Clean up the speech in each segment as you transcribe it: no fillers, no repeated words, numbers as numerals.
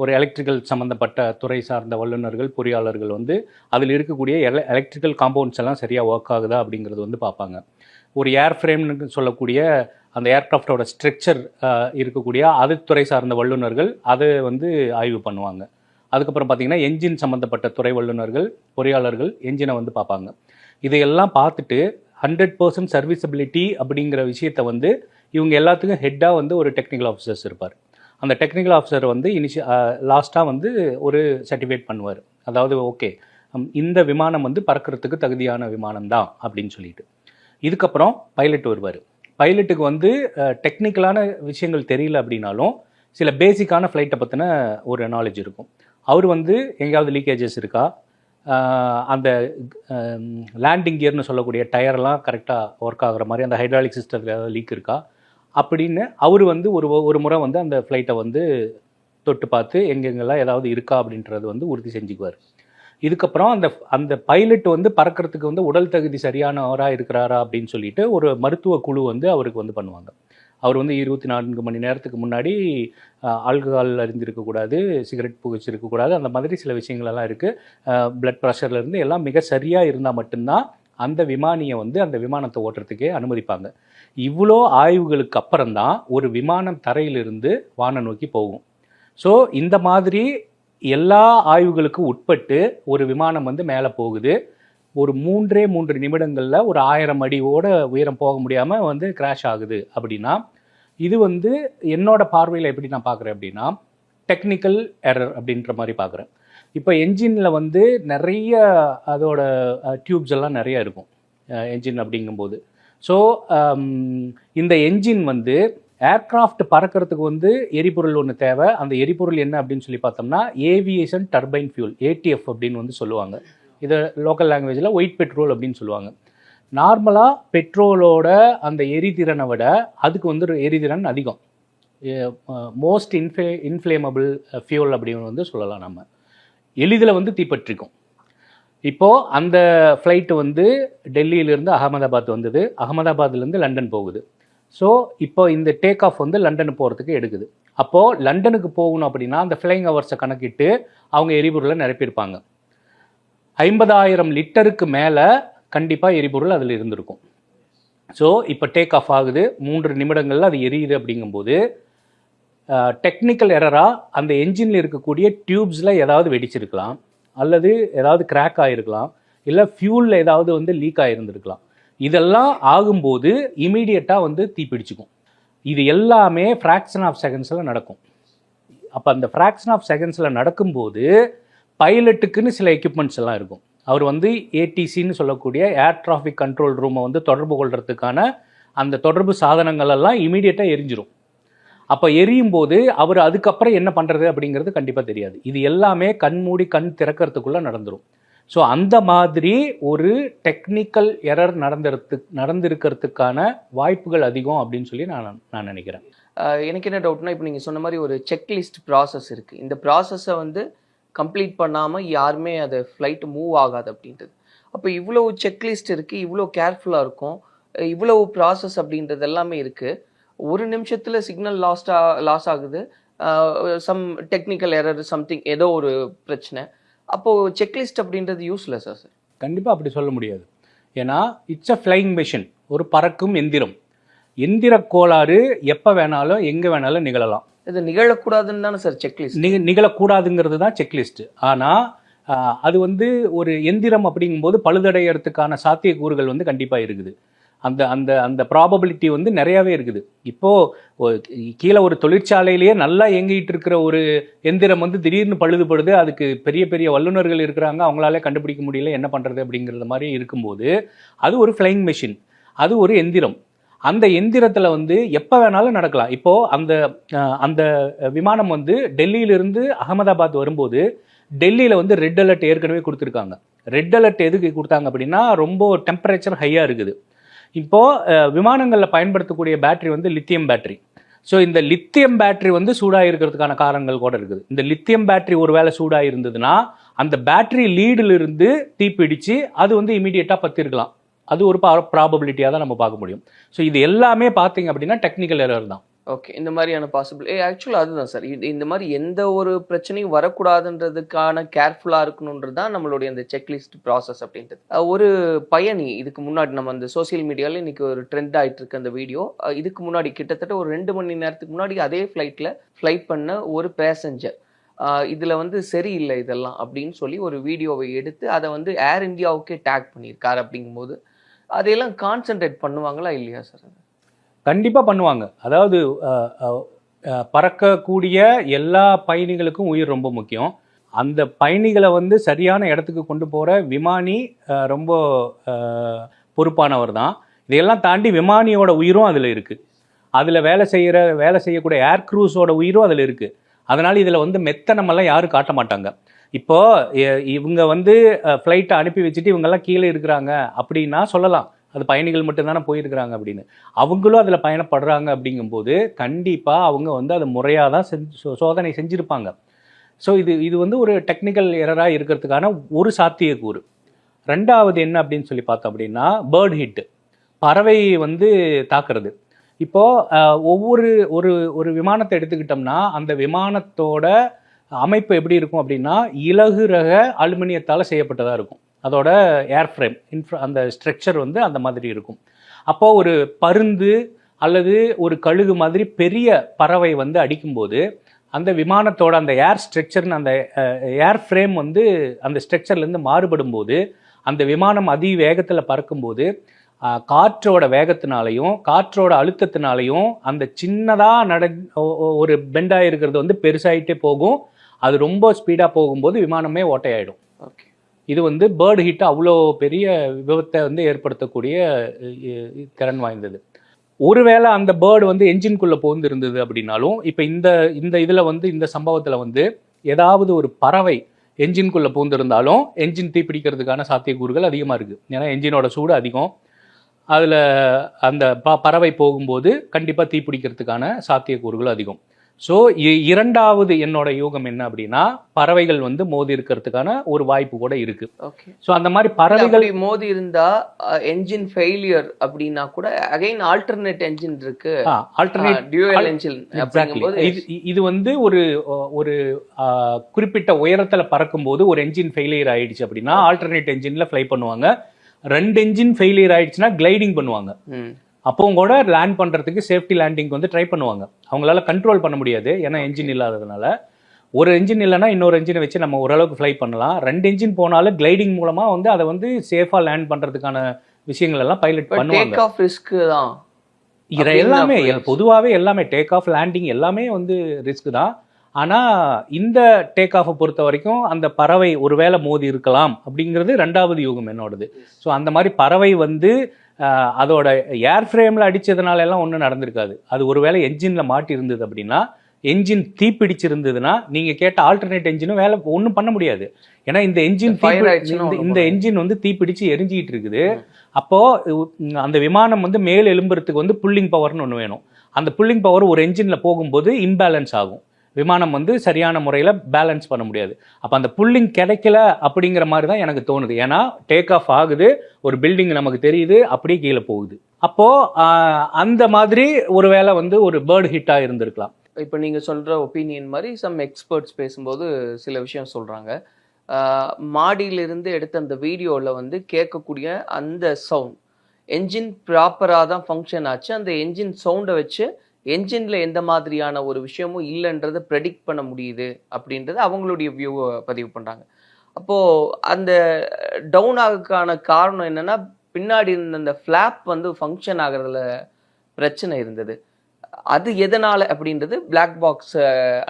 ஒரு எலக்ட்ரிக்கல் சம்மந்தப்பட்ட துறை சார்ந்த வல்லுநர்கள், பொறியாளர்கள் வந்து அதில் இருக்கக்கூடிய எலக்ட்ரிக்கல் காம்பவுண்ட்ஸ் எல்லாம் சரியாக ஒர்க் ஆகுதா அப்படிங்கிறது வந்து பார்ப்பாங்க. ஒரு ஏர் ஃப்ரேம்னு சொல்லக்கூடிய அந்த ஏர்க்ராஃப்டோட ஸ்ட்ரக்சர் இருக்கக்கூடிய அது துறை சார்ந்த வல்லுநர்கள் அதை வந்து ஆய்வு பண்ணுவாங்க. அதுக்கப்புறம் பார்த்திங்கன்னா என்ஜின் சம்மந்தப்பட்ட துறை வல்லுநர்கள், பொறியாளர்கள் என்ஜினை வந்து பார்ப்பாங்க. இதையெல்லாம் பார்த்துட்டு 100% சர்வீசபிலிட்டி அப்படிங்கிற விஷயத்தை வந்து இவங்க எல்லாத்துக்கும் ஹெட்டாக வந்து ஒரு டெக்னிக்கல் ஆஃபீஸர்ஸ் இருப்பார். அந்த டெக்னிக்கல் ஆஃபீஸர் வந்து லாஸ்ட்டாக வந்து ஒரு சர்டிஃபிகேட் பண்ணுவார். அதாவது ஓகே, இந்த விமானம் வந்து பறக்கிறதுக்கு தகுதியான விமானம் தான் அப்படின்னு சொல்லிட்டு. இதுக்கப்புறம் பைலட் வருவார். பைலட்டுக்கு வந்து டெக்னிக்கலான விஷயங்கள் தெரியல அப்படின்னாலும் சில பேசிக்கான ஃப்ளைட்டை பற்றின ஒரு நாலேஜ் இருக்கும். அவர் வந்து எங்கேயாவது லீக்கேஜஸ் இருக்கா, அந்த லேண்டிங் கியர்னு சொல்லக்கூடிய டயர்லாம் கரெக்டாக ஒர்க் ஆகிற மாதிரி அந்த ஹைட்ராலிக் சிஸ்டத்தில் ஏதாவது லீக் இருக்கா அப்படின்னு அவர் வந்து ஒரு முறை வந்து அந்த ஃப்ளைட்டை வந்து தொட்டு பார்த்து எங்கெங்கெல்லாம் ஏதாவது இருக்கா அப்படின்றது வந்து உறுதி செஞ்சுக்குவார். இதுக்கப்புறம் அந்த பைலட் வந்து பறக்கிறதுக்கு வந்து உடல் தகுதி சரியானவராக இருக்கிறாரா அப்படின்னு சொல்லிட்டு ஒரு மருத்துவ குழு வந்து அவருக்கு வந்து பண்ணுவாங்க. அவர் வந்து 24 மணி நேரத்துக்கு முன்னாடி ஆல்கஹால் அறிந்திருக்கக்கூடாது, சிகரெட் புகைச்சிருக்கக்கூடாது, அந்த மாதிரி சில விஷயங்களெல்லாம் இருக்குது. பிளட் ப்ரெஷர்லேருந்து எல்லாம் மிக சரியாக இருந்தால் மட்டும்தான் அந்த விமானியை வந்து அந்த விமானத்தை ஓட்டுறதுக்கே அனுமதிப்பாங்க. இவ்வளோ ஆய்வுகளுக்கு அப்புறம்தான் ஒரு விமானம் தரையிலிருந்து வானம் நோக்கி போகும். ஸோ இந்த மாதிரி எல்லா ஆய்வுகளுக்கும் உட்பட்டு ஒரு விமானம் வந்து மேலே போகுது. ஒரு 3 நிமிடங்களில் ஒரு 1000 அடியோட உயரம் போக முடியாமல் வந்து கிராஷ் ஆகுது அப்படின்னா இது வந்து என்னோட பார்வையில் எப்படி நான் பார்க்குறேன் அப்படின்னா டெக்னிக்கல் எரர் அப்படின்ற மாதிரி பார்க்குறேன். இப்போ என்ஜினில் வந்து நிறைய அதோட டியூப்ஸ் எல்லாம் நிறைய இருக்கும் என்ஜின் அப்படிங்கும்போது. ஸோ இந்த என்ஜின் வந்து ஏர்க்ராஃப்ட் பறக்கிறதுக்கு வந்து எரிபொருள் ஒன்று தேவை. அந்த எரிபொருள் என்ன அப்படின்னு சொல்லி பார்த்தோம்னா ஏவியேஷன் டர்பைன் ஃபியூல், ஏடிஎஃப் அப்படின்னு வந்து சொல்லுவாங்க. இதை லோக்கல் லாங்குவேஜில் ஒயிட் பெட்ரோல் அப்படின்னு சொல்லுவாங்க. நார்மலாக பெட்ரோலோட அந்த எரிதிறனை விட அதுக்கு வந்து ஒரு எரிதிறன் அதிகம். மோஸ்ட் இன்ஃப்ளேமபிள் ஃபியூல் அப்படின்னு வந்து சொல்லலாம். நம்ம எளிதில் வந்து தீப்பற்றிக்கும். இப்போது அந்த ஃப்ளைட்டு வந்து டெல்லியிலேருந்து அகமதாபாத் வந்தது, அகமதாபாத்லேருந்து லண்டன் போகுது. ஸோ இப்போ இந்த டேக் ஆஃப் வந்து லண்டனுக்கு போகிறதுக்கு எடுக்குது. அப்போது லண்டனுக்கு போகணும் அப்படின்னா அந்த ஃப்ளைங் ஹவர்ஸை கணக்கிட்டு அவங்க எரிபொருளை நிரப்பியிருப்பாங்க. 50,000 லிட்டருக்கு மேலே கண்டிப்பாக எரிபொருள் அதில் இருந்திருக்கும். ஸோ இப்போ டேக் ஆஃப் ஆகுது, 3 நிமிடங்களில் அது எரியுது. அப்படிங்கும்போது டெக்னிக்கல் எரராக அந்த என்ஜினில் இருக்கக்கூடிய டியூப்ஸில் ஏதாவது வெடிச்சிருக்கலாம், அல்லது ஏதாவது கிராக் ஆகிருக்கலாம், இல்லை ஃபியூலில் ஏதாவது வந்து லீக் ஆகிருந்துருக்கலாம். இதெல்லாம் ஆகும்போது இமீடியட்டாக வந்து தீப்பிடிச்சிக்கும். இது எல்லாமே ஃப்ராக்ஷன் ஆஃப் செகண்ட்ஸில் நடக்கும். அப்போ அந்த ஃப்ராக்ஷன் ஆஃப் செகண்ட்ஸில் நடக்கும்போது பைலட்டுக்குன்னு சில எக்யூப்மெண்ட்ஸ் எல்லாம் இருக்கும். அவர் வந்து ஏடிசின்னு சொல்லக்கூடிய ஏர் டிராஃபிக் கண்ட்ரோல் ரூமை வந்து தொடர்பு கொள்றதுக்கான அந்த தொடர்பு சாதனங்கள் எல்லாம் இமீடியட்டாக எரிஞ்சிடும். அப்போ எரியும் போது அவர் அதுக்கப்புறம் என்ன பண்ணுறது அப்படிங்கிறது கண்டிப்பாக தெரியாது. இது எல்லாமே கண் திறக்கிறதுக்குள்ளே நடந்துடும். ஸோ அந்த மாதிரி ஒரு டெக்னிக்கல் எரர் நடந்திருக்கிறதுக்கான வாய்ப்புகள் அதிகம் அப்படின்னு சொல்லி நான் நினைக்கிறேன். எனக்கு என்ன டவுட்னா, இப்போ நீங்கள் சொன்ன மாதிரி ஒரு செக்லிஸ்ட் ப்ராசஸ் இருக்குது. இந்த ப்ராசஸை வந்து கம்ப்ளீட் பண்ணாமல் யாருமே அதை ஃப்ளைட்டு மூவ் ஆகாது அப்படின்றது. அப்போ இவ்வளோ செக்லிஸ்ட் இருக்குது, இவ்வளோ கேர்ஃபுல்லாக இருக்கும், இவ்வளோ ப்ராசஸ் அப்படின்றது எல்லாமே இருக்குது. ஒரு நிமிஷத்தில் சிக்னல் லாஸ் ஆகுது, சம் டெக்னிக்கல் எரர், சம்திங் ஏதோ ஒரு பிரச்சனை. அப்போது செக்லிஸ்ட் அப்படின்றது யூஸ்லெஸ்ஸா சார்? கண்டிப்பாக அப்படி சொல்ல முடியாது. ஏன்னா இட்ஸ் அ ஃப்ளைங் மெஷின், ஒரு பறக்கும் எந்திரம். எந்திர கோளாறு எப்போ வேணாலும் எங்கே வேணாலும் நிகழலாம். இது நிகழக்கூடாதுன்னு தானே சார் செக்லிஸ்ட்? நிகழக்கூடாதுங்கிறது தான் செக்லிஸ்ட். ஆனால் அது வந்து ஒரு எந்திரம் அப்படிங்கும்போது பழுதடைகிறதுக்கான சாத்தியக்கூறுகள் வந்து கண்டிப்பாக இருக்குது. அந்த அந்த அந்த ப்ராபபிலிட்டி வந்து நிறையாவே இருக்குது. இப்போது கீழே ஒரு தொழிற்சாலையிலேயே நல்லா இயங்கிட்டு இருக்கிற ஒரு எந்திரம் வந்து திடீர்னு பழுதுபடுது, அதுக்கு பெரிய பெரிய வல்லுநர்கள் இருக்கிறாங்க, அவங்களாலே கண்டுபிடிக்க முடியல என்ன பண்ணுறது அப்படிங்கிறது மாதிரி இருக்கும்போது அது ஒரு ஃப்ளைங் மெஷின், அது ஒரு எந்திரம். அந்த எந்திரத்தில் வந்து எப்போ வேணாலும் நடக்கலாம். இப்போது அந்த விமானம் வந்து டெல்லியிலிருந்து அகமதாபாத் வரும்போது டெல்லியில் வந்து ரெட் அலர்ட் ஏற்கனவே கொடுத்துருக்காங்க. ரெட் அலர்ட் எதுக்கு கொடுத்தாங்க அப்படின்னா ரொம்ப டெம்பரேச்சர் ஹையாக இருக்குது. இப்போது விமானங்களில் பயன்படுத்தக்கூடிய பேட்டரி வந்து லித்தியம் பேட்டரி. ஸோ இந்த லித்தியம் பேட்டரி வந்து சூடாக இருக்கிறதுக்கான காரணங்கள் கூட இருக்குது. இந்த லித்தியம் பேட்டரி ஒரு வேளை சூடாக இருந்ததுன்னா அந்த பேட்டரி லீடிலிருந்து தீப்பிடிச்சு அது வந்து இமீடியட்டாக பற்றிருக்கலாம். அது ஒரு ப்ராபபிலிட்டியாக தான் நம்ம பார்க்க முடியும். ஸோ இது எல்லாமே பார்த்தீங்க அப்படின்னா டெக்னிக்கல் எரர் தான். ஓகே. இந்த மாதிரியான பாசிபிள் ஆக்சுவலா அதுதான் சார். இந்த மாதிரி எந்த ஒரு பிரச்சனையும் வரக்கூடாதுன்றதுக்கான கேர்ஃபுல்லா இருக்கணுன்றது தான் நம்மளுடைய அந்த செக்லிஸ்ட் ப்ராசஸ் அப்படின்றது. ஒரு பயணி இதுக்கு முன்னாடி நம்ம அந்த சோசியல் மீடியால இன்னைக்கு ஒரு ட்ரெண்ட் ஆயிட்டு இருக்கு அந்த வீடியோ. இதுக்கு முன்னாடி கிட்டத்தட்ட ஒரு 2 மணி நேரத்துக்கு முன்னாடி அதே ஃப்ளைட் பண்ண ஒரு பேசஞ்சர் இதுல வந்து சரியில்லை இதெல்லாம் அப்படின்னு சொல்லி ஒரு வீடியோவை எடுத்து அதை வந்து ஏர் இந்தியாவுக்கே டேக் பண்ணியிருக்காரு. அப்படிங்கும்போது அதையெல்லாம் கான்சென்ட்ரேட் பண்ணுவாங்களா இல்லையா சார்? கண்டிப்பாக பண்ணுவாங்க. அதாவது பறக்கக்கூடிய எல்லா பயணிகளுக்கும் உயிர் ரொம்ப முக்கியம். அந்த பயணிகளை வந்து சரியான இடத்துக்கு கொண்டு போகிற விமானி ரொம்ப பொறுப்பானவர் தான். இதையெல்லாம் தாண்டி விமானியோட உயிரும் அதில் இருக்குது. அதில் வேலை செய்யக்கூடிய ஏர் க்ரூஸோட உயிரும் அதில் இருக்குது. அதனால் இதில் வந்து மெத்தனமெல்லாம் யாரும் காட்ட மாட்டாங்க. இப்போது இவங்க வந்து ஃப்ளைட்டை அனுப்பி வச்சுட்டு இவங்கெல்லாம் கீழே இருக்கிறாங்க அப்படின்னா சொல்லலாம், அது பயணிகள் மட்டும்தானே போயிருக்கிறாங்க அப்படின்னு. அவங்களும் அதில் பயணப்படுறாங்க அப்படிங்கும்போது கண்டிப்பாக அவங்க வந்து அதை முறையாக தான் சோதனை செஞ்சுருப்பாங்க. ஸோ இது வந்து ஒரு டெக்னிக்கல் எரராக இருக்கிறதுக்கான ஒரு சாத்தியக்கூறு. ரெண்டாவது என்ன அப்படின்னு சொல்லி பார்த்தோம் அப்படின்னா பேர்ட் ஹிட்டு, பறவை வந்து தாக்குறது. இப்போது ஒரு விமானத்தை எடுத்துக்கிட்டோம்னா அந்த விமானத்தோட அமைப்பு எப்படி இருக்கும் அப்படின்னா இலகு ரக அலுமினியத்தால் செய்யப்பட்டதாக இருக்கும். அதோட ஏர் ஃப்ரேம் அந்த ஸ்ட்ரக்சர் வந்து அந்த மாதிரி இருக்கும். அப்போது ஒரு பருந்து அல்லது ஒரு கழுகு மாதிரி பெரிய பறவை வந்து அடிக்கும்போது அந்த விமானத்தோட அந்த ஏர் ஸ்ட்ரக்சர்னு அந்த ஏர் ஃப்ரேம் வந்து அந்த ஸ்ட்ரக்சர்லேருந்து மாறுபடும் போது அந்த விமானம் அதி வேகத்தில் பறக்கும்போது காற்றோட வேகத்தினாலையும் காற்றோட அழுத்தத்தினாலையும் அந்த சின்னதாக ஒரு பெண்டாக இருக்கிறது வந்து பெருசாகிட்டே போகும். அது ரொம்ப ஸ்பீடாக போகும்போது விமானமே ஓட்டையாயிடும். ஓகே. இது வந்து பேர்டு ஹிட் அவ்வளோ பெரிய விபத்தை வந்து ஏற்படுத்தக்கூடிய திறன் வாய்ந்தது. ஒருவேளை அந்த பேர்டு வந்து என்ஜின்குள்ளே போந்து இருந்தது அப்படின்னாலும் இப்போ இந்த இதில் வந்து இந்த சம்பவத்தில் வந்து ஏதாவது ஒரு பறவை என்ஜின்குள்ளே பூந்திருந்தாலும் என்ஜின் தீப்பிடிக்கிறதுக்கான சாத்தியக்கூறுகள் அதிகமாக இருக்குது. ஏன்னா என்ஜினோட சூடு அதிகம். அதில் அந்த பறவை போகும்போது கண்டிப்பாக தீப்பிடிக்கிறதுக்கான சாத்தியக்கூறுகள் அதிகம். ஸோ இரண்டாவது என்னோட யூகம் என்ன அப்படின்னா பறவைகள் வந்து மோதி இருக்கிறதுக்கான ஒரு வாய்ப்பு கூட இருக்கு. ஓகே. ஸோ அந்த மாதிரி பறவைகள் மோதி இருந்தா என்ஜின் ஃபெயிலியர் அப்படின்னா கூட அகைன் ஆல்டர்னேட் என்ஜின் இருக்கு, ஆல்டர்னேட் டியூயல் என்ஜின். இது வந்து ஒரு குறிப்பிட்ட உயரத்தில் பறக்கும்போது ஒரு என்ஜின் ஃபெயிலியர் ஆயிடுச்சு அப்படின்னா ஆல்டர்னேட் என்ஜின்ல ஃப்ளை பண்ணுவாங்க. 2 என்ஜின் ஃபெயிலியர் ஆயிடுச்சுன்னா கிளைடிங் பண்ணுவாங்க. அப்பவும் கூட லேண்ட் பண்ணுறதுக்கு சேஃப்டி லேண்டிங் வந்து ட்ரை பண்ணுவாங்க. அவங்களால கண்ட்ரோல் பண்ண முடியாது ஏன்னா என்ஜின் இல்லாததுனால. ஒரு என்ஜின் இல்லைன்னா இன்னொரு என்ஜினை வச்சு நம்ம ஓரளவுக்கு ஃப்ளை பண்ணலாம். 2 என்ஜின் போனாலும் கிளைடிங் மூலமாக வந்து அதை வந்து சேஃபாக லேண்ட் பண்ணுறதுக்கான விஷயங்கள் எல்லாம் பைலட் பண்ணுவாங்க. டேக் ஆஃப் ரிஸ்க் தான் இது எல்லாமே பொதுவாகவே எல்லாமே டேக் ஆஃப் லேண்டிங் எல்லாமே வந்து ரிஸ்க் தான். ஆனால் இந்த டேக் ஆஃபை பொறுத்த வரைக்கும் அந்த பறவை ஒருவேளை மோதி இருக்கலாம் அப்படிங்கிறது ரெண்டாவது யூகம் என்னோடது. ஸோ அந்த மாதிரி பறவை வந்து அதோட ஏர் ஃப்ரேமில் அடித்ததுனால எல்லாம் ஒன்றும் நடந்திருக்காது. அது ஒருவேளை என்ஜினில் மாட்டி இருந்தது அப்படின்னா என்ஜின் தீப்பிடிச்சிருந்ததுன்னா நீங்கள் கேட்ட ஆல்டர்னேட் என்ஜினும் வேலை ஒன்றும் பண்ண முடியாது. ஏன்னா இந்த என்ஜின் வந்து தீப்பிடிச்சு எரிஞ்சிக்கிட்டு இருக்குது. அப்போது அந்த விமானம் வந்து மேல் எழும்புறதுக்கு வந்து புல்லிங் பவர்னு ஒன்று வேணும். அந்த புல்லிங் பவர் ஒரு என்ஜினில் போகும்போது இம்பேலன்ஸ் ஆகும். விமானம் வந்து சரியான முறையில் பேலன்ஸ் பண்ண முடியாது. அப்போ அந்த புல்லிங் கிடைக்கல அப்படிங்கிற மாதிரி தான் எனக்கு தோணுது. ஏன்னா டேக் ஆஃப் ஆகுது, ஒரு பில்டிங் நமக்கு தெரியுது, அப்படியே கீழே போகுது. அப்போது அந்த மாதிரி ஒரு வேளை வந்து ஒரு பேர்டு ஹிட்டாக இருந்திருக்கலாம். இப்போ நீங்கள் சொல்கிற ஒப்பீனியன் மாதிரி சம் எக்ஸ்பர்ட்ஸ் பேசும்போது சில விஷயம் சொல்கிறாங்க. மாடியிலிருந்து எடுத்த அந்த வீடியோவில் வந்து கேட்கக்கூடிய அந்த சவுண்ட் என்ஜின் ப்ராப்பராக தான் ஃபங்க்ஷன் ஆச்சு. அந்த என்ஜின் சவுண்டை வச்சு என்ஜின்ல எந்த மாதிரியான ஒரு விஷயமும் இல்லைன்றதை ப்ரெடிக்ட் பண்ண முடியுது அப்படின்றது அவங்களுடைய வியூவை பதிவு பண்ணுறாங்க. அப்போது அந்த டவுன் ஆகிறதுக்கான காரணம் என்னென்னா பின்னாடி இருந்த அந்த ஃப்ளாப் வந்து ஃபங்க்ஷன் ஆகிறதுல பிரச்சனை இருந்தது. அது எதனால் அப்படின்றது பிளாக் பாக்ஸ்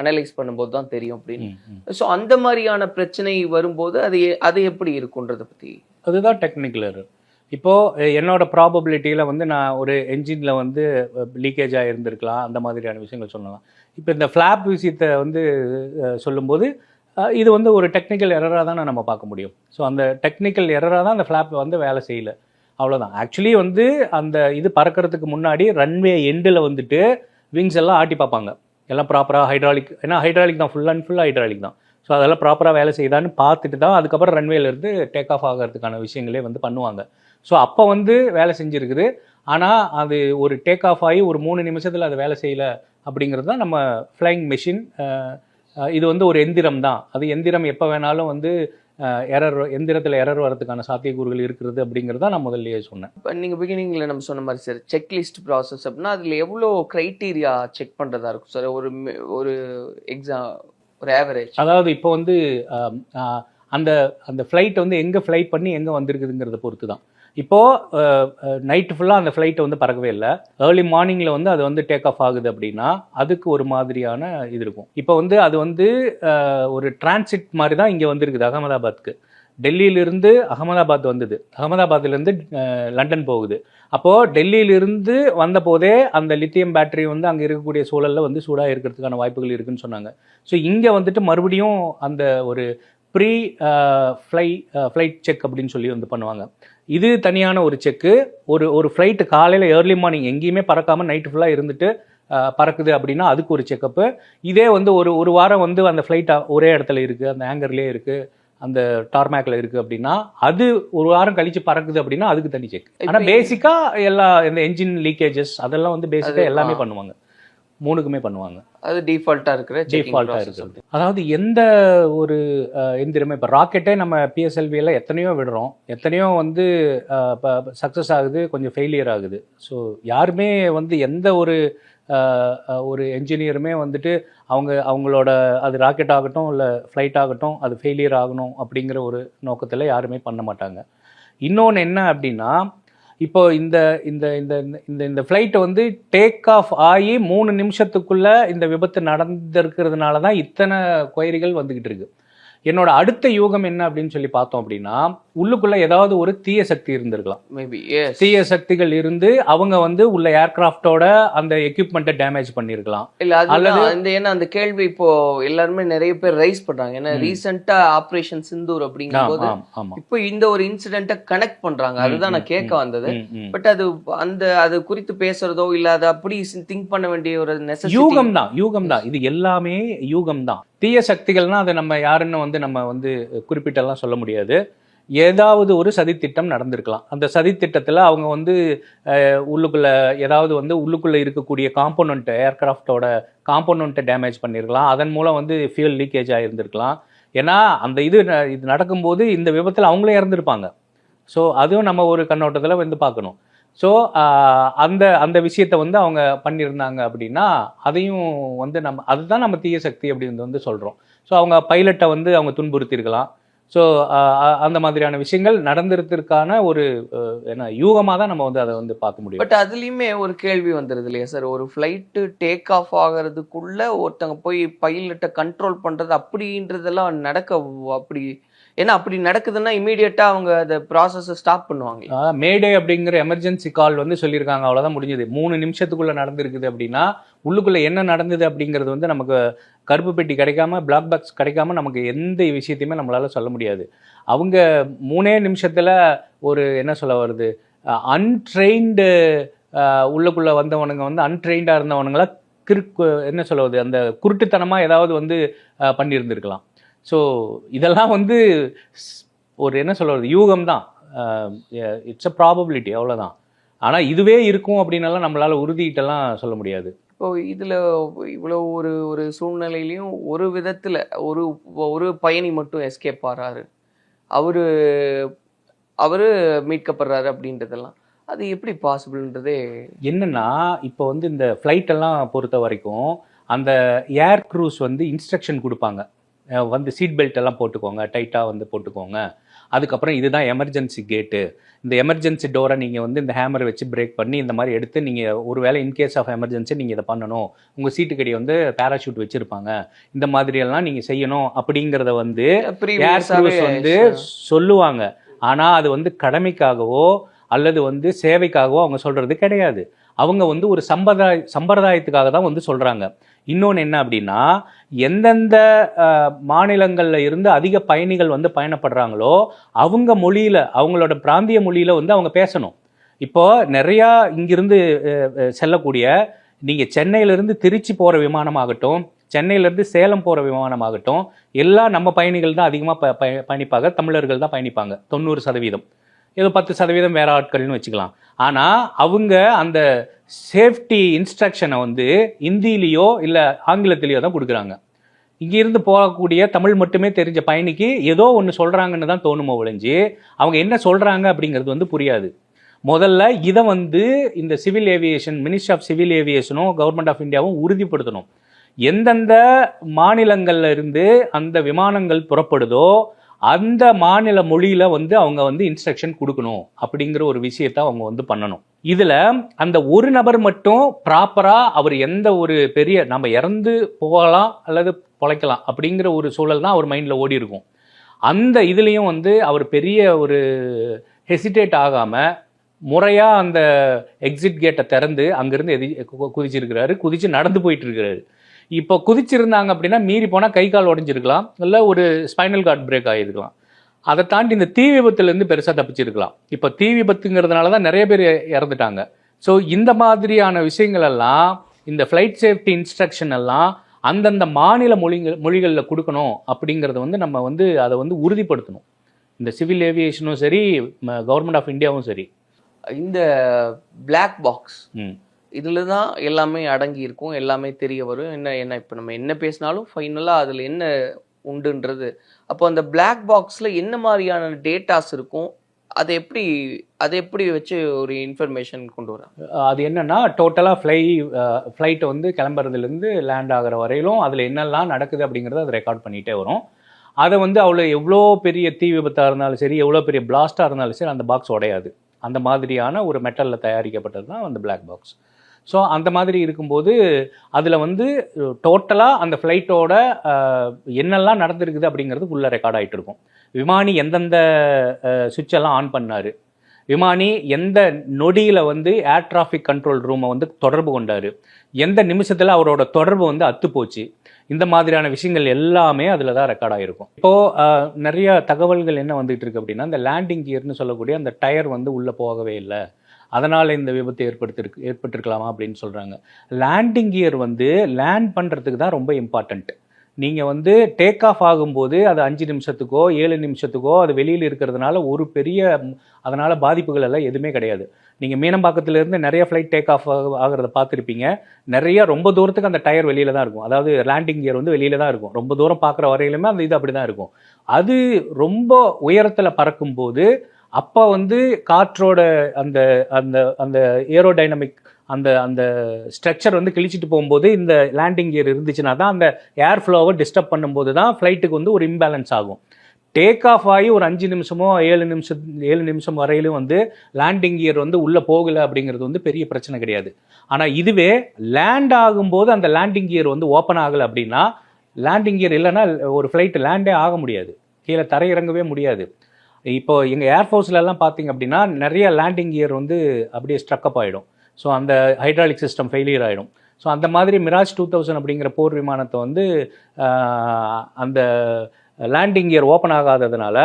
அனலைஸ் பண்ணும்போது தான் தெரியும் அப்படின்னு. ஸோ அந்த மாதிரியான பிரச்சனை வரும்போது அது எப்படி இருக்குன்றதை பற்றி அதுதான் டெக்னிக்கல் எரர். இப்போது என்னோட ப்ராபபிலிட்டியில் வந்து நான் ஒரு என்ஜினில் வந்து லீக்கேஜாக இருந்திருக்கலாம், அந்த மாதிரியான விஷயங்கள் சொல்லலாம். இப்போ இந்த ஃப்ளாப் விஷயத்தை வந்து சொல்லும்போது இது வந்து ஒரு டெக்னிக்கல் எரராக தான் நம்ம பார்க்க முடியும். ஸோ அந்த டெக்னிக்கல் எரராக தான் அந்த ஃப்ளாப் வந்து வேலை செய்யலை, அவ்வளோதான். ஆக்சுவலி வந்து அந்த இது பறக்கிறதுக்கு முன்னாடி ரன்வே எண்டில் வந்துட்டு விங்ஸ் எல்லாம் ஆட்டி பார்ப்பாங்க, எல்லாம் ப்ராப்பராக ஹைட்ராலிக், ஏன்னா ஹைட்ராலிக் தான், ஃபுல் அண்ட் ஃபுல் ஹைட்ராலிக் தான். ஸோ அதெல்லாம் ப்ராப்பராக வேலை செய்யுதான்னு பார்த்துட்டு தான் அதுக்கப்புறம் ரன்வேலேருந்து டேக் ஆஃப் ஆகிறதுக்கான விஷயங்களே வந்து பண்ணுவாங்க. ஸோ அப்போ வந்து வேலை செஞ்சுருக்குது. ஆனால் அது ஒரு டேக் ஆஃப் ஆகி ஒரு 3 நிமிஷத்தில் அது வேலை செய்யலை அப்படிங்கிறது தான் நம்ம ஃப்ளைங் மெஷின். இது வந்து ஒரு எந்திரம் தான். அது எந்திரம் எப்போ வேணாலும் வந்து எந்திரத்தில் எரர் வரதுக்கான சாத்தியக்கூறுகள் இருக்கிறது அப்படிங்கிறது தான் நான் முதல்லயே சொன்னேன். இப்போ நீங்கள் பிகினிங்கில் நம்ம சொன்ன மாதிரி சார் செக்லிஸ்ட் ப்ராசஸ் அப்படின்னா அதில் எவ்வளோ க்ரைட்டீரியா செக் பண்ணுறதா இருக்கும் சார்? ஒரு ஒரு ஆவரேஜ். அதாவது இப்போ வந்து அந்த அந்த ஃப்ளைட் வந்து எங்கே ஃப்ளை பண்ணி எங்கே வந்திருக்குதுங்கிறத பொறுத்து தான். இப்போது நைட்டு ஃபுல்லாக அந்த ஃப்ளைட்டை வந்து பறக்கவே இல்லை, ஏர்லி மார்னிங்கில் வந்து அது வந்து டேக் ஆஃப் ஆகுது அப்படின்னா அதுக்கு ஒரு மாதிரியான இது இருக்கும். இப்போ வந்து அது வந்து ஒரு டிரான்சிட் மாதிரி தான் இங்கே வந்திருக்குது அகமதாபாத்துக்கு. டெல்லியிலிருந்து அகமதாபாத் வந்தது, அகமதாபாத்லேருந்து லண்டன் போகுது. அப்போது டெல்லியிலிருந்து வந்த போதே அந்த லித்தியம் பேட்டரி வந்து அங்கே இருக்கக்கூடிய சூழலில் வந்து சூடாக இருக்கிறதுக்கான வாய்ப்புகள் இருக்குதுன்னு சொன்னாங்க. ஸோ இங்கே வந்துட்டு மறுபடியும் அந்த ஒரு ப்ரீ ஃப்ளைட் செக் அப்படின்னு சொல்லி வந்து பண்ணுவாங்க. இது தனியான ஒரு செக்கு. ஒரு ஃப்ளைட்டு காலையில் ஏர்லி மார்னிங் எங்கேயுமே பறக்காமல் நைட்டு ஃபுல்லாக இருந்துட்டு பறக்குது அப்படின்னா அதுக்கு ஒரு செக்கப்பு. இதே வந்து ஒரு வாரம் வந்து அந்த ஃப்ளைட் ஒரே இடத்துல இருக்குது, அந்த ஹேங்கர்லேயே இருக்குது, அந்த டார்மேக்கில் இருக்குது அப்படின்னா அது ஒரு வாரம் கழித்து பறக்குது அப்படின்னா அதுக்கு தனி செக். ஆனால் பேசிக்காக இந்த என்ஜின் லீக்கேஜஸ் அதெல்லாம் வந்து பேசிக்காக எல்லாமே பண்ணுவாங்க, 3க்குமே பண்ணுவாங்க. அது டிஃபால்ட்டாக இருக்கிறது. அதாவது எந்த ஒரு எந்திரமே இப்போ ராக்கெட்டே நம்ம பிஎஸ்எல்வியில் எத்தனையோ விடுறோம், எத்தனையோ வந்து சக்ஸஸ் ஆகுது, கொஞ்சம் ஃபெயிலியர் ஆகுது. ஸோ யாருமே வந்து எந்த ஒரு என்ஜினியருமே வந்துட்டு அவங்களோட அது ராக்கெட் ஆகட்டும் இல்லை ஃப்ளைட் ஆகட்டும் அது ஃபெயிலியர் ஆகணும் அப்படிங்கிற ஒரு நோக்கத்தில் யாருமே பண்ண மாட்டாங்க. இன்னொன்று என்ன அப்படின்னா, இப்போ இந்த இந்த இந்த இந்த இந்த ஃப்ளைட்டை வந்து டேக் ஆஃப் ஆகி 3 நிமிஷத்துக்குள்ள இந்த விபத்து நடந்திருக்கிறதுனால தான் இத்தனை கொயரிகள் வந்துகிட்டு இருக்கு. என்னோட அடுத்த யூகம் என்ன அப்படின்னு சொல்லி பார்த்தோம் அப்படின்னா, உள்ளுக்குள்ள ஏதாவது ஒரு தீய சக்தி இருந்திருக்கலாம். மேபி தீய சக்திகள் இருந்து அவங்க வந்து உள்ள ஏர்கிராஃப்டோட அந்த எக்யூப்மெண்ட்டை டேமேஜ் பண்ணிருக்கலாம். இல்ல ஏன்னா அந்த கேள்வி இப்போ எல்லாருமே நிறைய பேர் ரைஸ் பண்றாங்க. ஏன்னா ரீசெண்டா ஆபரேஷன் சிந்தூர் அப்படிங்கும்போது இப்போ இந்த ஒரு இன்சிடென்ட்டை கனெக்ட் பண்றாங்க. அதுதான் நான் கேட்க வந்தது. பட் அது குறித்து பேசுறதோ இல்ல அதை அப்படி திங்க் பண்ண வேண்டிய ஒரு யூகம் தான். இது எல்லாமே யூகம் தான். தீய சக்திகள்னா அதை நம்ம யாருன்னு வந்து நம்ம வந்து குறிப்பிட்டெல்லாம் சொல்ல முடியாது. ஏதாவது ஒரு சதித்திட்டம் நடந்திருக்கலாம். அந்த சதித்திட்டத்தில் அவங்க வந்து உள்ளுக்குள்ளே இருக்கக்கூடிய காம்போனண்ட்டை, ஏர்கிராஃப்டோட காம்போனண்ட்டை டேமேஜ் பண்ணியிருக்கலாம். அதன் மூலம் வந்து ஃபியூல் லீக்கேஜ் ஆகியிருந்திருக்கலாம். ஏன்னா அந்த இது நடக்கும்போது இந்த விபத்தில் அவங்களே இறந்துருப்பாங்க. ஸோ அதுவும் நம்ம ஒரு கண்ணோட்டத்தில் வந்து பார்க்கணும். ஸோ அந்த விஷயத்தை வந்து அவங்க பண்ணியிருந்தாங்க அப்படின்னா அதையும் வந்து அதுதான் நம்ம தீய சக்தி அப்படின்னு வந்து சொல்கிறோம். ஸோ அவங்க பைலட்டை வந்து அவங்க துன்புறுத்தியிருக்கலாம். ஸோ அந்த மாதிரியான விஷயங்கள் நடந்திருக்கிறதுக்கான ஒரு யூகமாக தான் நம்ம வந்து அதை வந்து பார்க்க முடியும். பட் அதுலேயுமே ஒரு கேள்வி வந்துடுது இல்லையா சார்? ஒரு ஃப்ளைட்டு டேக் ஆஃப் ஆகிறதுக்குள்ள ஒருத்தங்க போய் பைலட்டை கண்ட்ரோல் பண்ணுறது அப்படின்றதெல்லாம் அப்படி ஏன்னா அப்படி நடக்குதுன்னா இமீடியட்டா அவங்க அந்த ப்ராசஸை ஸ்டாப் பண்ணுவாங்க. மேடே அப்படிங்கிற எமர்ஜென்சி கால் வந்து சொல்லியிருக்காங்க, அவ்வளோதான் முடிஞ்சது. 3 நிமிஷத்துக்குள்ள நடந்திருக்குது அப்படின்னா உள்ளுக்குள்ள என்ன நடந்தது அப்படிங்கிறது வந்து நமக்கு கருப்பு பெட்டி கிடைக்காம, பிளாக் பாக்ஸ் கிடைக்காம நமக்கு எந்த விஷயத்தையுமே நம்மளால சொல்ல முடியாது. அவங்க 3 நிமிஷத்துல ஒரு என்ன சொல்ல வருது, அன்ட்ரெயின்டு உள்ளுக்குள்ள வந்தவனுங்க வந்து அன்ட்ரெயின்டா இருந்தவனுங்களா என்ன சொல்லுவது, அந்த குருட்டுத்தனமாக ஏதாவது வந்து பண்ணியிருந்திருக்கலாம். ஸோ இதெல்லாம் வந்து ஒரு என்ன சொல்கிறது, யூகம் தான். இட்ஸ் அ ப்ராபபிலிட்டி, அவ்வளோதான். ஆனால் இதுவே இருக்கும் அப்படின்னாலாம் நம்மளால் உறுதிட்டெல்லாம் சொல்ல முடியாது. இப்போ இதில் இவ்வளோ ஒரு சூழ்நிலையிலையும் ஒரு விதத்தில் ஒரு பயணி மட்டும் எஸ்கேப் ஆகிறாரு, அவர் மீட்கப்படுறாரு அப்படின்றதெல்லாம் அது எப்படி பாசிபிள்ன்றதே என்னென்னா, இப்போ வந்து இந்த ஃப்ளைட்டெல்லாம் பொறுத்த வரைக்கும் அந்த ஏர் க்ரூஸ் வந்து இன்ஸ்ட்ரக்ஷன் கொடுப்பாங்க, வந்து சீட் பெல்ட் எல்லாம் போட்டுக்கோங்க, டைட்டாக வந்து போட்டுக்கோங்க. அதுக்கப்புறம் இதுதான் எமர்ஜென்சி கேட்டு, இந்த எமர்ஜென்சி டோரை நீங்கள் வந்து இந்த ஹேமரை வச்சு பிரேக் பண்ணி இந்த மாதிரி எடுத்து நீங்கள் ஒரு வேளை இன்கேஸ் ஆஃப் எமர்ஜென்சி நீங்கள் இதை பண்ணணும், உங்கள் சீட்டுக்கடி வந்து பேராஷூட் வச்சுருப்பாங்க, இந்த மாதிரியெல்லாம் நீங்கள் செய்யணும் அப்படிங்கிறத வந்து ஏர் க்ரூஸ் வந்து சொல்லுவாங்க. ஆனால் அது வந்து கடமைக்காகவோ அல்லது வந்து சேவைக்காகவோ அவங்க சொல்கிறது கிடையாது. அவங்க வந்து ஒரு சம்பிரதாயத்துக்காக தான் வந்து சொல்கிறாங்க. இன்னொன்று என்ன அப்படின்னா, எந்தெந்த மாநிலங்களில் இருந்து அதிக பயணிகள் வந்து பயணப்படுறாங்களோ அவங்க மொழியில், அவங்களோட பிராந்திய மொழியில் வந்து அவங்க பேசணும். இப்போது நிறையா இங்கிருந்து செல்லக்கூடிய, நீங்கள் சென்னையிலேருந்து திருச்சி போகிற விமானமாகட்டும், சென்னையிலேருந்து சேலம் போகிற விமானமாகட்டும், எல்லாம் நம்ம பயணிகள் தான் அதிகமாக பயணிப்பாங்க, தமிழர்கள் தான் பயணிப்பாங்க 90%. ஏதோ 10% வேற ஆட்கள்னு வச்சுக்கலாம். ஆனால் அவங்க அந்த சேஃப்டி இன்ஸ்ட்ரக்ஷனை வந்து இந்தியிலையோ இல்லை ஆங்கிலத்திலேயோ தான் கொடுக்குறாங்க. இங்கிருந்து போகக்கூடிய தமிழ் மட்டுமே தெரிஞ்ச பயணிக்கு ஏதோ ஒன்று சொல்கிறாங்கன்னு தான் தோணுமோ ஒழிஞ்சு அவங்க என்ன சொல்கிறாங்க அப்படிங்கிறது வந்து புரியாது. முதல்ல இதை வந்து இந்த civil aviation, ministry of civil ஏவியேஷனும் கவர்மெண்ட் ஆஃப் இந்தியாவும் உறுதிப்படுத்தணும். எந்தெந்த மாநிலங்கள்ல இருந்து அந்த விமானங்கள் புறப்படுதோ அந்த மாநில மொழியில வந்து அவங்க வந்து இன்ஸ்ட்ரக்ஷன் கொடுக்கணும் அப்படிங்கிற ஒரு விஷயத்த அவங்க வந்து பண்ணணும். இதுல அந்த ஒரு நபர் மட்டும் ப்ராப்பரா அவர் எந்த ஒரு பெரிய நம்ம இறந்து போகலாம் அல்லது பொழைக்கலாம் அப்படிங்கிற ஒரு சூழல் தான் அவர் மைண்ட்ல ஓடி இருக்கும். அந்த இதுலயும் வந்து அவர் பெரிய ஒரு ஹெசிடேட் ஆகாம முறையா அந்த எக்ஸிட் கேட்டை திறந்து அங்கிருந்து குதிச்சிருக்கிறாரு, குதிச்சு நடந்து போயிட்டு இருக்கிறாரு. இப்போ குதிச்சிருந்தாங்க அப்படின்னா மீறி போனால் கை கால் உடஞ்சிருக்கலாம், இல்லை ஒரு ஸ்பைனல் கார்டு பிரேக் ஆகிருக்கலாம். அதை தாண்டி இந்த தீ விபத்துலேருந்து பெருசாக தப்பிச்சிருக்கலாம். இப்போ தீ விபத்துங்கிறதுனால தான் நிறைய பேர் இறந்துட்டாங்க. ஸோ இந்த மாதிரியான விஷயங்கள் எல்லாம், இந்த ஃப்ளைட் சேஃப்டி இன்ஸ்ட்ரக்ஷன் எல்லாம் அந்தந்த மாநில மொழிகளில் கொடுக்கணும் அப்படிங்கிறத வந்து நம்ம வந்து அதை வந்து உறுதிப்படுத்தணும். இந்த சிவில் ஏவியேஷனும் சரி, கவர்மெண்ட் ஆஃப் இந்தியாவும் சரி. இந்த பிளாக் பாக்ஸ் இதில் தான் எல்லாமே அடங்கி இருக்கும், எல்லாமே தெரிய வரும். என்ன இப்போ நம்ம என்ன பேசினாலும் ஃபைனலாக அதில் என்ன உண்டுன்றது. அப்போ அந்த பிளாக் பாக்ஸில் என்ன மாதிரியான டேட்டாஸ் இருக்கும், அதை எப்படி வச்சு ஒரு இன்ஃபர்மேஷன் கொண்டு வராங்க? அது என்னன்னா, டோட்டலாக ஃப்ளைட்டை வந்து கிளம்புறதுலேருந்து லேண்ட் ஆகிற வரையிலும் அதில் என்னெல்லாம் நடக்குது அப்படிங்கிறத அது ரெக்கார்ட் பண்ணிகிட்டே வரும். அதை வந்து அவ்வளோ எவ்வளோ பெரிய தீ விபத்தாக இருந்தாலும் சரி, எவ்வளோ பெரிய பிளாஸ்டாக இருந்தாலும் சரி, அந்த பாக்ஸ் உடையாது. அந்த மாதிரியான ஒரு மெட்டலில் தயாரிக்கப்பட்டது தான் அந்த பிளாக் பாக்ஸ். ஸோ அந்த மாதிரி இருக்கும்போது அதில் வந்து டோட்டலாக அந்த ஃப்ளைட்டோட என்னெல்லாம் நடந்திருக்குது அப்படிங்கிறது உள்ளே ரெக்கார்ட் ஆகிட்டு இருக்கும். விமானி எந்தெந்த சுவிட்செல்லாம் ஆன் பண்ணார், விமானி எந்த நொடியில் வந்து ஏர் டிராஃபிக் கண்ட்ரோல் ரூமை வந்து தொடர்பு கொண்டார், எந்த நிமிஷத்தில் அவரோட தொடர்பு வந்து அத்து போச்சு, இந்த மாதிரியான விஷயங்கள் எல்லாமே அதில் தான் ரெக்கார்ட் ஆகிருக்கும். இப்போது நிறைய தகவல்கள் என்ன வந்துகிட்டு இருக்கு அப்படின்னா, இந்த லேண்டிங் கியர்னு சொல்லக்கூடிய அந்த டயர் வந்து உள்ளே போகவே இல்லை, அதனால் இந்த விபத்து ஏற்பட்டிருக்கலாமா அப்படின்னு சொல்கிறாங்க. லேண்டிங் கியர் வந்து லேண்ட் பண்ணுறதுக்கு தான் ரொம்ப இம்பார்ட்டண்ட். நீங்கள் வந்து டேக் ஆஃப் ஆகும்போது அது 5 நிமிஷத்துக்கோ 7 நிமிஷத்துக்கோ அது வெளியில் இருக்கிறதுனால ஒரு பெரிய அதனால் பாதிப்புகள் எல்லாம் எதுவுமே கிடையாது. நீங்கள் மீனம்பாக்கத்துலேருந்து நிறைய ஃப்ளைட் டேக் ஆஃப் ஆகிறத பார்த்துருப்பீங்க. நிறைய ரொம்ப தூரத்துக்கு அந்த டயர் வெளியில் தான் இருக்கும், அதாவது லேண்டிங் கியர் வந்து வெளியில் தான் இருக்கும். ரொம்ப தூரம் பார்க்குற வரையிலுமே அந்த இது அப்படி தான் இருக்கும். அது ரொம்ப உயரத்தில் பறக்கும்போது அப்போ வந்து காற்றோட அந்த அந்த அந்த ஏரோடைனமிக் அந்த அந்த ஸ்ட்ரக்சர் வந்து கிழிச்சிட்டு போகும்போது இந்த லேண்டிங் கியர் இருந்துச்சுன்னா தான் அந்த ஏர் ஃப்ளோவை டிஸ்டர்ப் பண்ணும்போது தான் ஃப்ளைட்டுக்கு வந்து ஒரு இம்பேலன்ஸ் ஆகும். டேக் ஆஃப் ஆகி ஒரு 5 நிமிஷமோ 7 நிமிஷம் வரையிலும் வந்து லேண்டிங் கியர் வந்து உள்ளே போகலை அப்படிங்கிறது வந்து பெரிய பிரச்சனை கிடையாது. ஆனால் இதுவே லேண்ட் ஆகும்போது அந்த லேண்டிங் கியர் வந்து ஓப்பன் ஆகலை அப்படின்னா, லேண்டிங் கியர் இல்லைன்னா ஒரு ஃப்ளைட் லேண்டே ஆக முடியாது, கீழே தரையிறங்கவே முடியாது. இப்போ எங்கள் ஏர்ஃபோர்ஸ்லலாம் பார்த்தீங்க அப்படின்னா நிறைய லேண்டிங் கியர் வந்து அப்படியே ஸ்ட்ரக்கப் ஆகிடும். ஸோ அந்த ஹைட்ராலிக் சிஸ்டம் ஃபெயிலியர் ஆகிடும். ஸோ அந்த மாதிரி மிராஜ் 2000 அப்படிங்கிற போர் விமானத்தை வந்து அந்த லேண்டிங் கியர் ஓப்பன் ஆகாததுனால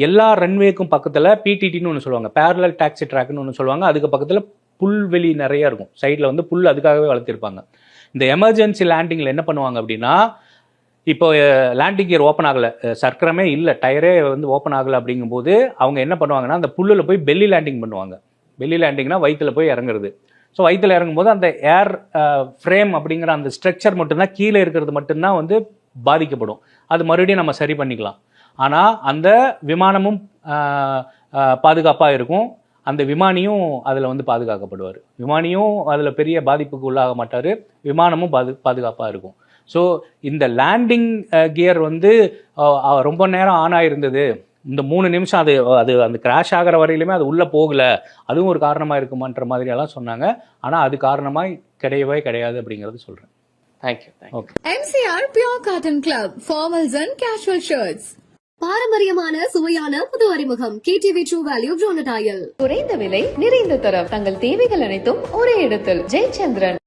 எல்லா ரன்வேக்கும் பக்கத்தில் பிடிடின்னு ஒன்று சொல்லுவாங்க, பேரலல் டாக்ஸி ட்ராக்னு ஒன்று சொல்லுவாங்க. அதுக்கு பக்கத்தில் புல்வெளி நிறையா இருக்கும், சைடில் வந்து புல் அதுக்காகவே வளர்த்திருப்பாங்க. இந்த எமர்ஜென்சி லேண்டிங்கில் என்ன பண்ணுவாங்க அப்படின்னா, இப்போ லேண்டிங் கியர் ஓப்பன் ஆகலை, சர்க்கரமே இல்லை, டயரே வந்து ஓப்பன் ஆகலை அப்படிங்கும்போது அவங்க என்ன பண்ணுவாங்கன்னா, அந்த புல்லில் போய் பெல்லி லேண்டிங் பண்ணுவாங்க. பெல்லி லேண்டிங்னா வயிற்றில் போய் இறங்குறது. ஸோ வயிற்றில் இறங்கும்போது அந்த ஏர் ஃப்ரேம் அப்படிங்கிற அந்த ஸ்ட்ரக்சர் மட்டும்தான், கீழே இருக்கிறது மட்டும்தான் வந்து பாதிக்கப்படும். அது மறுபடியும் நம்ம சரி பண்ணிக்கலாம். ஆனால் அந்த விமானமும் பாதுகாப்பாக இருக்கும், அந்த விமானியும் அதில் வந்து பாதுகாக்கப்படுவார். விமானியும் அதில் பெரிய பாதிப்புக்கு உள்ளாக மாட்டார், விமானமும் பாதுகாப்பாக இருக்கும். ஸோ இந்த லேண்டிங் கியர் வந்து ரொம்ப நேரம் ஆன் ஆகிருந்தது, இந்த 3 நிமிஷம் அது அந்த கிராஷ் ஆகிற வரையிலுமே அது உள்ளே போகலை, அதுவும் ஒரு காரணமாக இருக்குமான்ற மாதிரியெல்லாம் சொன்னாங்க. ஆனால் அது காரணமாக கிடையவே கிடையாது அப்படிங்கிறது சொல்கிறேன். Thank you. Okay. MCR Pure Cotton Club, formals and casual shirts. பாரம்பரியமான சுவையான புது அறிமுகம் KTV True Value Bronadile. குறைந்த விலை, நிறைந்த தரம், தங்கள் தேவைகள் அனைத்தும் ஒரே இடத்தில். ஜெயச்சந்திரன்.